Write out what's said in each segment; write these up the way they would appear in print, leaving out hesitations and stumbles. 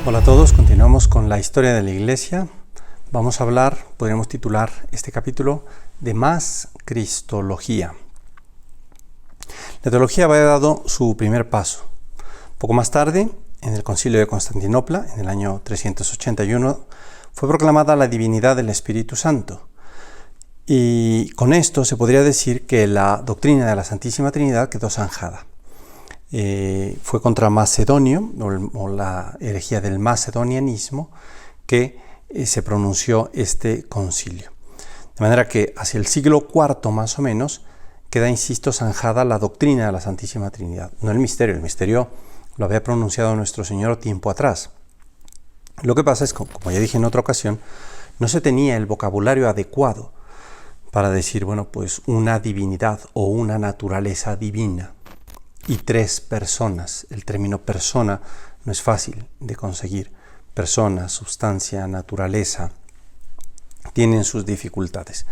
Hola a todos, continuamos con la historia de la Iglesia. Vamos a hablar, podríamos titular este capítulo, de más Cristología. La teología había dado su primer paso. Poco más tarde, en el Concilio de Constantinopla, en el año 381, fue proclamada la divinidad del Espíritu Santo. Y con esto se podría decir que la doctrina de la Santísima Trinidad quedó zanjada. Fue contra Macedonio, o la herejía del macedonianismo, que se pronunció este concilio. De manera que hacia el siglo IV más o menos queda, insisto, zanjada la doctrina de la Santísima Trinidad. No el misterio lo había pronunciado nuestro Señor tiempo atrás. Lo que pasa es que, como ya dije en otra ocasión, no se tenía el vocabulario adecuado para decir, bueno, pues una divinidad o una naturaleza divina. Y tres personas. El término persona no es fácil de conseguir. Persona, sustancia, naturaleza, tienen sus dificultades.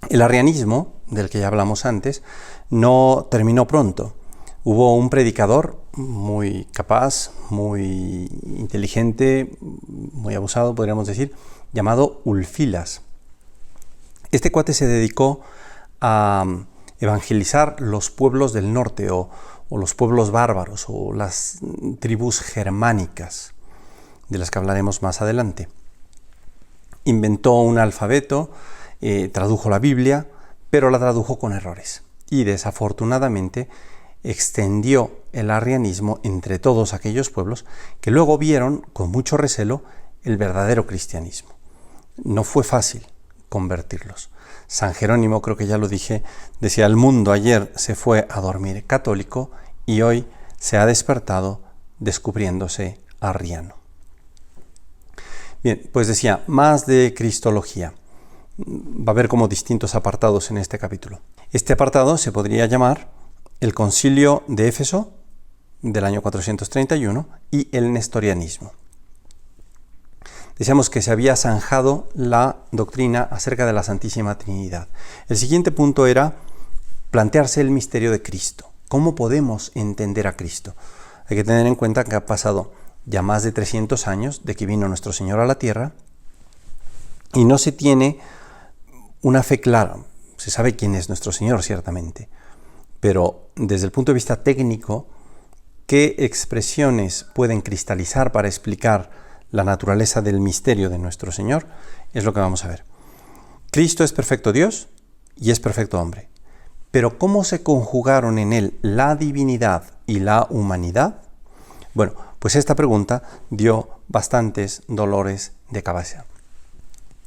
El arrianismo, del que ya hablamos antes, no terminó pronto. Hubo un predicador muy capaz, muy inteligente, muy abusado, podríamos decir, llamado Ulfilas. Este cuate se dedicó a evangelizar los pueblos del norte o los pueblos bárbaros o las tribus germánicas, de las que hablaremos más adelante. Inventó un alfabeto, tradujo la Biblia, pero la tradujo con errores y desafortunadamente extendió el arrianismo entre todos aquellos pueblos que luego vieron con mucho recelo el verdadero cristianismo. No fue fácil convertirlos. San Jerónimo, creo que ya lo dije, decía: el mundo ayer se fue a dormir católico y hoy se ha despertado descubriéndose arriano. Bien, pues decía, más de Cristología. Va a haber como distintos apartados en este capítulo. Este apartado se podría llamar el Concilio de Éfeso del año 431 y el nestorianismo. Decíamos que se había zanjado la doctrina acerca de la Santísima Trinidad. El siguiente punto era plantearse el misterio de Cristo. ¿Cómo podemos entender a Cristo? Hay que tener en cuenta que ha pasado ya más de 300 años de que vino nuestro Señor a la tierra y no se tiene una fe clara. Se sabe quién es nuestro Señor, ciertamente, pero desde el punto de vista técnico, ¿qué expresiones pueden cristalizar para explicar la naturaleza del misterio de nuestro Señor? Es lo que vamos a ver. Cristo es perfecto Dios y es perfecto hombre. Pero ¿cómo se conjugaron en él la divinidad y la humanidad? Bueno, pues esta pregunta dio bastantes dolores de cabeza.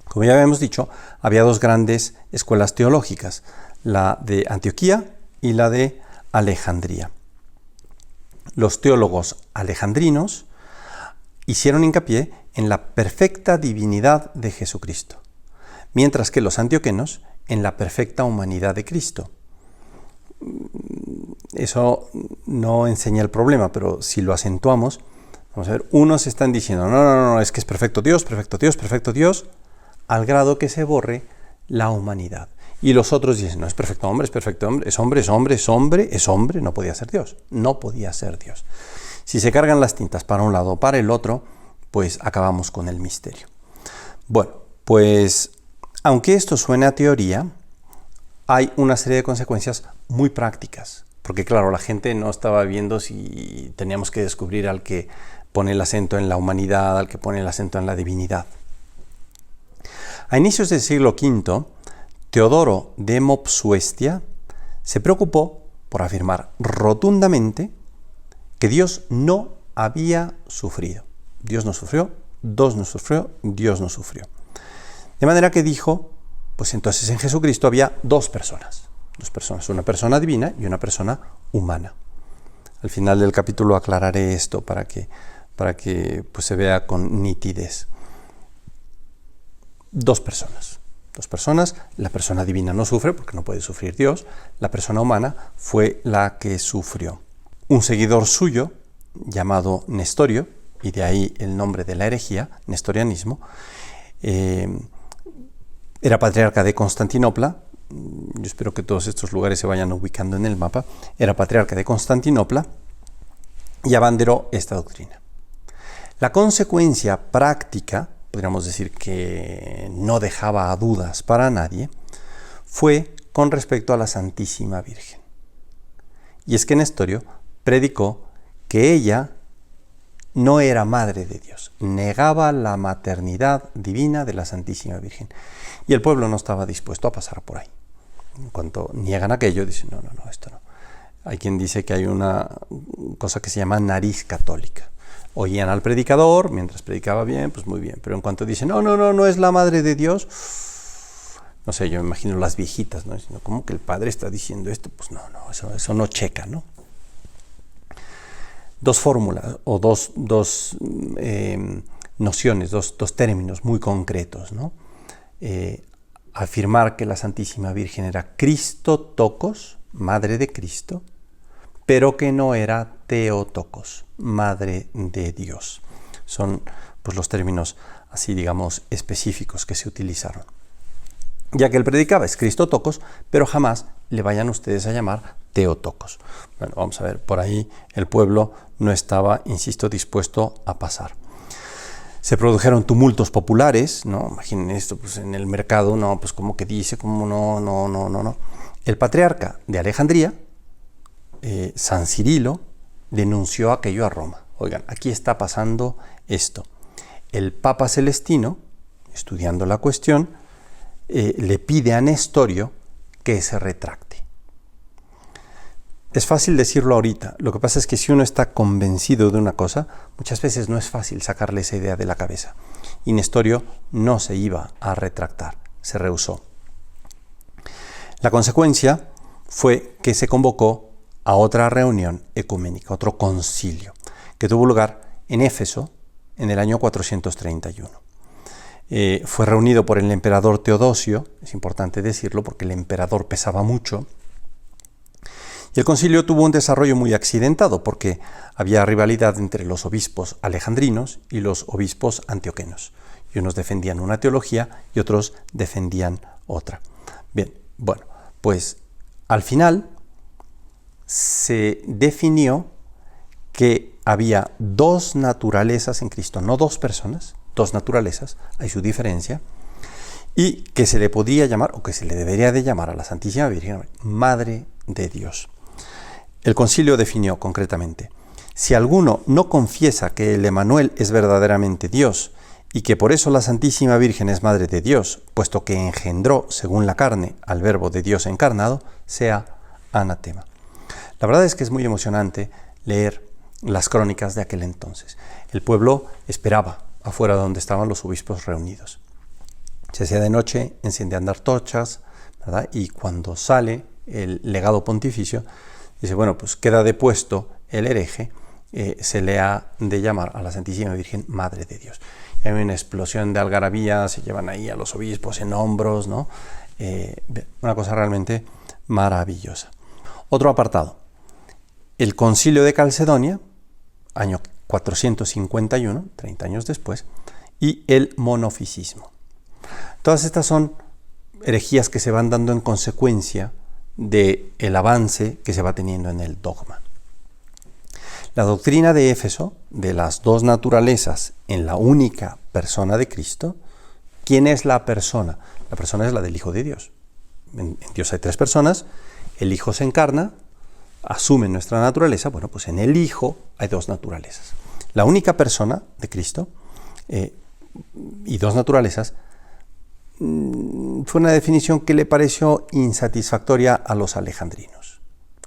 Como ya habíamos dicho, había dos grandes escuelas teológicas, la de Antioquía y la de Alejandría. Los teólogos alejandrinos hicieron hincapié en la perfecta divinidad de Jesucristo, mientras que los antioquenos en la perfecta humanidad de Cristo. Eso no enseña el problema, pero si lo acentuamos, vamos a ver, unos están diciendo, no, es que es perfecto Dios, al grado que se borre la humanidad. Y los otros dicen, no, es perfecto hombre, es hombre, no podía ser Dios. Si se cargan las tintas para un lado o para el otro, pues acabamos con el misterio. Bueno, pues aunque esto suene a teoría, hay una serie de consecuencias muy prácticas. Porque claro, la gente no estaba viendo si teníamos que descubrir al que pone el acento en la humanidad, al que pone el acento en la divinidad. A inicios del siglo V, Teodoro de Mopsuestia se preocupó por afirmar rotundamente que Dios no había sufrido. Dios no sufrió, Dios no sufrió. De manera que dijo, pues entonces en Jesucristo había dos personas, una persona divina y una persona humana. Al final del capítulo aclararé esto para que pues se vea con nitidez. Dos personas, la persona divina no sufre porque no puede sufrir Dios, la persona humana fue la que sufrió. Un seguidor suyo, llamado Nestorio, y de ahí el nombre de la herejía, nestorianismo, era patriarca de Constantinopla. Yo espero que todos estos lugares se vayan ubicando en el mapa. Era patriarca de Constantinopla y abanderó esta doctrina. La consecuencia práctica, podríamos decir que no dejaba a dudas para nadie, fue con respecto a la Santísima Virgen. Y es que Nestorio predicó que ella no era madre de Dios, negaba la maternidad divina de la Santísima Virgen. Y el pueblo no estaba dispuesto a pasar por ahí. En cuanto niegan aquello, dicen, no, esto no. Hay quien dice que hay una cosa que se llama nariz católica. Oían al predicador, mientras predicaba bien, pues muy bien. Pero en cuanto dicen, no es la madre de Dios, no sé, yo me imagino las viejitas, ¿no? Diciendo, ¿cómo que el padre está diciendo esto? Pues eso no checa, ¿no? Dos fórmulas o dos nociones, dos términos muy concretos, ¿no? Afirmar que la Santísima Virgen era Christotokos, madre de Cristo, pero que no era Theotokos, madre de Dios. Son pues los términos así, digamos, específicos que se utilizaron. Ya que él predicaba es Christotokos, pero jamás le vayan ustedes a llamar Theotokos. Bueno, vamos a ver, por ahí el pueblo no estaba, insisto, dispuesto a pasar. Se produjeron tumultos populares, ¿no? Imaginen esto, pues en el mercado, no, pues como que dice, como no. El patriarca de Alejandría, San Cirilo, denunció aquello a Roma. Oigan, aquí está pasando esto. El Papa Celestino, estudiando la cuestión, le pide a Nestorio que se retracte. Es fácil decirlo ahorita, lo que pasa es que si uno está convencido de una cosa, muchas veces no es fácil sacarle esa idea de la cabeza. Y Nestorio no se iba a retractar, se rehusó. La consecuencia fue que se convocó a otra reunión ecuménica, otro concilio, que tuvo lugar en Éfeso en el año 431. Fue reunido por el emperador Teodosio, es importante decirlo porque el emperador pesaba mucho, y el concilio tuvo un desarrollo muy accidentado porque había rivalidad entre los obispos alejandrinos y los obispos antioquenos, y unos defendían una teología y otros defendían otra. Bien, bueno, pues al final se definió que había dos naturalezas en Cristo, no dos personas, dos naturalezas, hay su diferencia, y que se le podía llamar, o que se le debería de llamar a la Santísima Virgen, Madre de Dios. El concilio definió concretamente, si alguno no confiesa que el Emmanuel es verdaderamente Dios, y que por eso la Santísima Virgen es Madre de Dios, puesto que engendró, según la carne, al Verbo de Dios encarnado, sea anatema. La verdad es que es muy emocionante leer las crónicas de aquel entonces. El pueblo esperaba afuera donde estaban los obispos reunidos. Se hacía de noche, encendían antorchas, ¿verdad? Y cuando sale el legado pontificio, dice, bueno, pues queda depuesto el hereje, se le ha de llamar a la Santísima Virgen Madre de Dios. Y hay una explosión de algarabía, se llevan ahí a los obispos en hombros, ¿no? Una cosa realmente maravillosa. Otro apartado. El Concilio de Calcedonia, año 451, 30 años después, y el monofisismo. Todas estas son herejías que se van dando en consecuencia del avance que se va teniendo en el dogma. La doctrina de Éfeso, de las dos naturalezas en la única persona de Cristo, ¿quién es la persona? La persona es la del Hijo de Dios. En Dios hay tres personas, el Hijo se encarna, asume nuestra naturaleza, bueno, pues en el Hijo hay dos naturalezas. La única persona de Cristo y dos naturalezas fue una definición que le pareció insatisfactoria a los alejandrinos.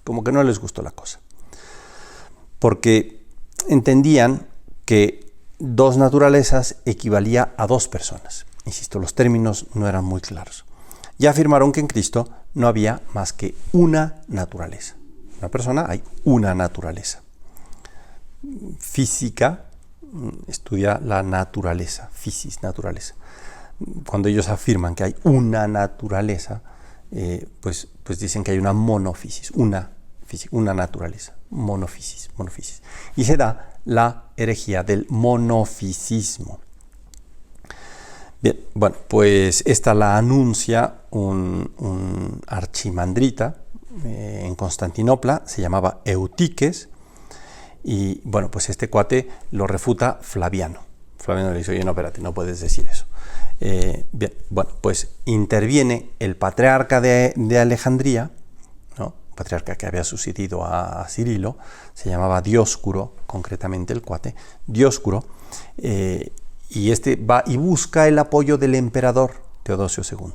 Como que no les gustó la cosa. Porque entendían que dos naturalezas equivalía a dos personas. Insisto, los términos no eran muy claros. Y afirmaron que en Cristo no había más que una naturaleza. Una persona, hay una naturaleza. Física estudia la naturaleza, physis, naturaleza. Cuando ellos afirman que hay una naturaleza, pues dicen que hay una monofisis, una naturaleza, monofisis. Y se da la herejía del monofisismo. Bien, bueno, pues esta la anuncia un archimandrita en Constantinopla, se llamaba Eutiques, Y bueno, pues este cuate lo refuta Flaviano. Flaviano le dice, oye, no, espérate, no puedes decir eso. Bien, bueno, pues interviene el patriarca de Alejandría, ¿no? Patriarca que había sucedido a Cirilo, se llamaba Dioscuro, concretamente el cuate, Dioscuro, y este va y busca el apoyo del emperador Teodosio II.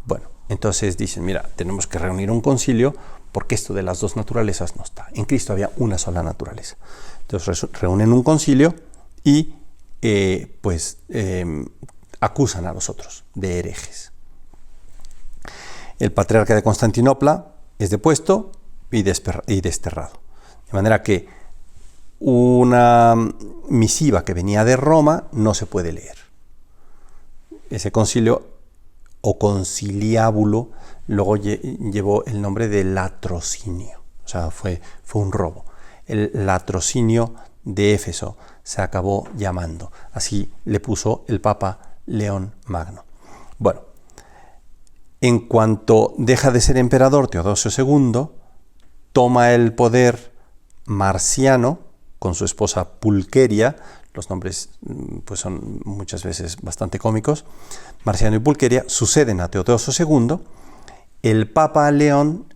Bueno, entonces dicen, mira, tenemos que reunir un concilio porque esto de las dos naturalezas no está. En Cristo había una sola naturaleza. Entonces reúnen un concilio y acusan a los otros de herejes. El patriarca de Constantinopla es depuesto y desterrado. De manera que una misiva que venía de Roma no se puede leer. Ese concilio o conciliábulo luego llevó el nombre de latrocinio. O sea, fue un robo. El latrocinio de Éfeso se acabó llamando. Así le puso el Papa León Magno. Bueno, en cuanto deja de ser emperador Teodosio II, toma el poder Marciano con su esposa Pulqueria. Los nombres pues son muchas veces bastante cómicos. Marciano y Pulqueria suceden a Teodosio II. El Papa León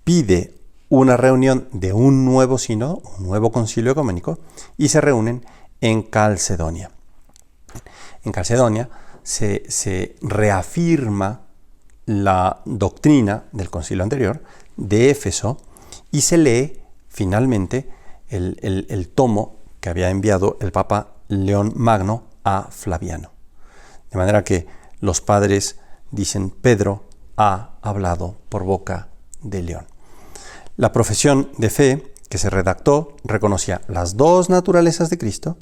pide una reunión de un nuevo sínodo, un nuevo concilio ecuménico, y se reúnen en Calcedonia. En Calcedonia se reafirma la doctrina del concilio anterior de Éfeso y se lee finalmente el tomo que había enviado el Papa León Magno a Flaviano. De manera que los padres dicen, Pedro ha hablado por boca de León. La profesión de fe que se redactó reconocía las dos naturalezas de Cristo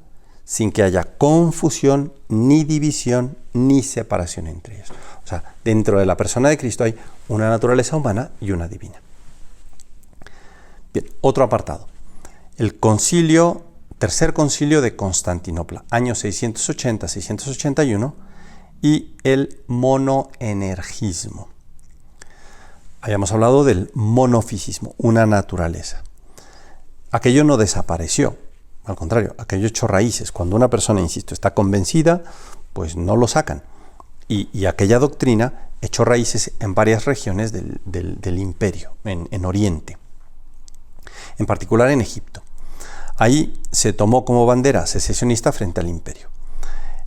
sin que haya confusión, ni división, ni separación entre ellas. O sea, dentro de la persona de Cristo hay una naturaleza humana y una divina. Bien, otro apartado. El tercer concilio de Constantinopla, años 680-681, y el monoenergismo. Habíamos hablado del monofisismo, una naturaleza. Aquello no desapareció, al contrario, aquello echó raíces. Cuando una persona, insisto, está convencida, pues no lo sacan. Y aquella doctrina echó raíces en varias regiones del imperio, en Oriente, en particular en Egipto. Ahí se tomó como bandera secesionista frente al imperio.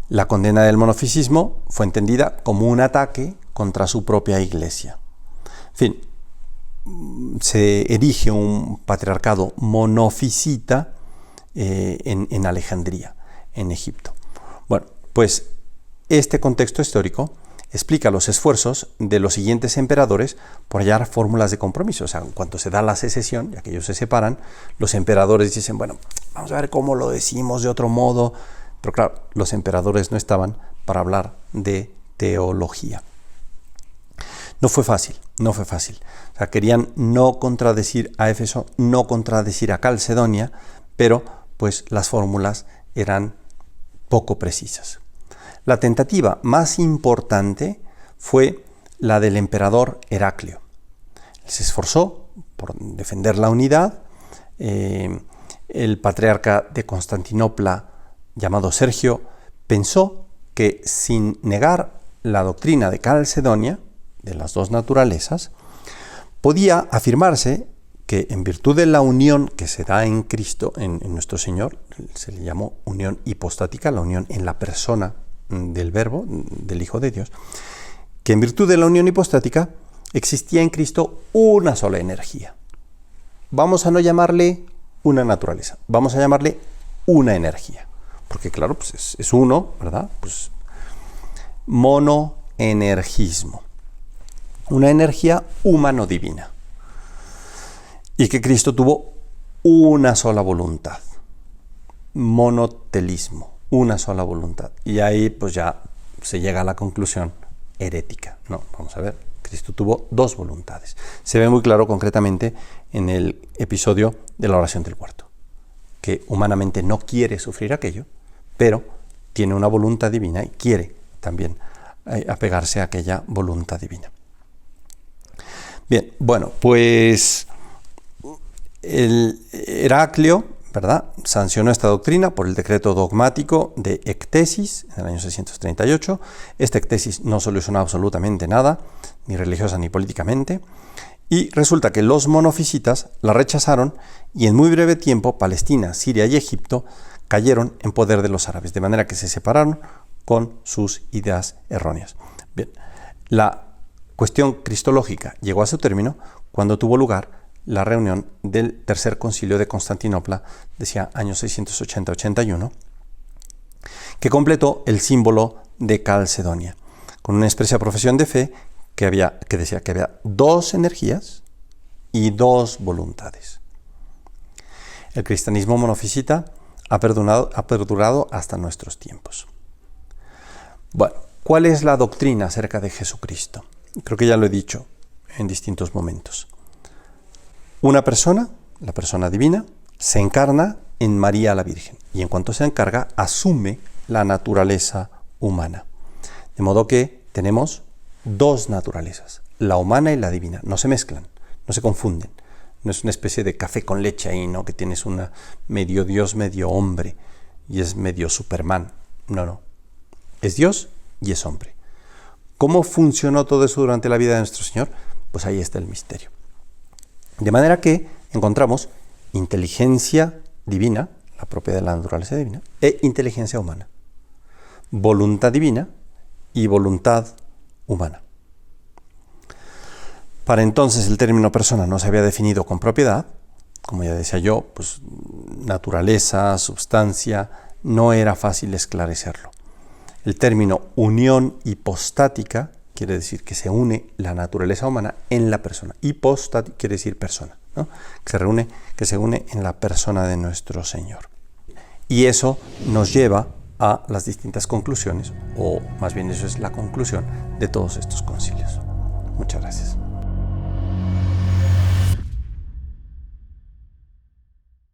La condena del monofisismo fue entendida como un ataque contra su propia iglesia. En fin, se erige un patriarcado monofisita en Alejandría, en Egipto. Bueno, pues este contexto histórico explica los esfuerzos de los siguientes emperadores por hallar fórmulas de compromiso. O sea, en cuanto se da la secesión, ya que ellos se separan, los emperadores dicen, bueno, vamos a ver cómo lo decimos de otro modo. Pero claro, los emperadores no estaban para hablar de teología. No fue fácil. O sea, querían no contradecir a Éfeso, no contradecir a Calcedonia, pero pues las fórmulas eran poco precisas. La tentativa más importante fue la del emperador Heraclio. Se esforzó por defender la unidad. El patriarca de Constantinopla, llamado Sergio, pensó que sin negar la doctrina de Calcedonia, de las dos naturalezas, podía afirmarse que en virtud de la unión que se da en Cristo, en nuestro Señor, se le llamó unión hipostática, la unión en la persona del Verbo, del Hijo de Dios, que en virtud de la unión hipostática existía en Cristo una sola energía. Vamos a no llamarle una naturaleza, vamos a llamarle una energía, porque claro, pues es uno, ¿verdad? Pues monoenergismo, una energía humano-divina, y que Cristo tuvo una sola voluntad, monotelismo, una sola voluntad. Y ahí pues ya se llega a la conclusión herética. No, vamos a ver, Cristo tuvo dos voluntades. Se ve muy claro concretamente en el episodio de la oración del huerto, que humanamente no quiere sufrir aquello, pero tiene una voluntad divina y quiere también apegarse a aquella voluntad divina. Bien, bueno, pues el Heraclio ¿verdad?, sancionó esta doctrina por el decreto dogmático de ectesis en el año 638. Esta ectesis no solucionó absolutamente nada, ni religiosa ni políticamente, y resulta que los monofisitas la rechazaron y en muy breve tiempo Palestina, Siria y Egipto cayeron en poder de los árabes, de manera que se separaron con sus ideas erróneas. Bien, la cuestión cristológica llegó a su término cuando tuvo lugar la reunión del Tercer Concilio de Constantinopla, decía años 680-81, que completó el símbolo de Calcedonia, con una expresa profesión de fe que decía que había dos energías y dos voluntades. El cristianismo monofisita ha perdurado hasta nuestros tiempos. Bueno, ¿cuál es la doctrina acerca de Jesucristo? Creo que ya lo he dicho en distintos momentos. Una persona, la persona divina, se encarna en María la Virgen y en cuanto se encarga, asume la naturaleza humana. De modo que tenemos dos naturalezas, la humana y la divina. No se mezclan, no se confunden. No es una especie de café con leche ahí, ¿no?, que tienes una medio Dios, medio hombre y es medio Superman. No. Es Dios y es hombre. ¿Cómo funcionó todo eso durante la vida de nuestro Señor? Pues ahí está el misterio. De manera que encontramos inteligencia divina, la propia de la naturaleza divina, e inteligencia humana. Voluntad divina y voluntad humana. Para entonces el término persona no se había definido con propiedad, como ya decía yo, pues naturaleza, substancia, no era fácil esclarecerlo. El término unión hipostática quiere decir que se une la naturaleza humana en la persona. Hipostática quiere decir persona, ¿no?, que se une en la persona de nuestro Señor. Y eso nos lleva a las distintas conclusiones, o más bien eso es la conclusión de todos estos concilios. Muchas gracias.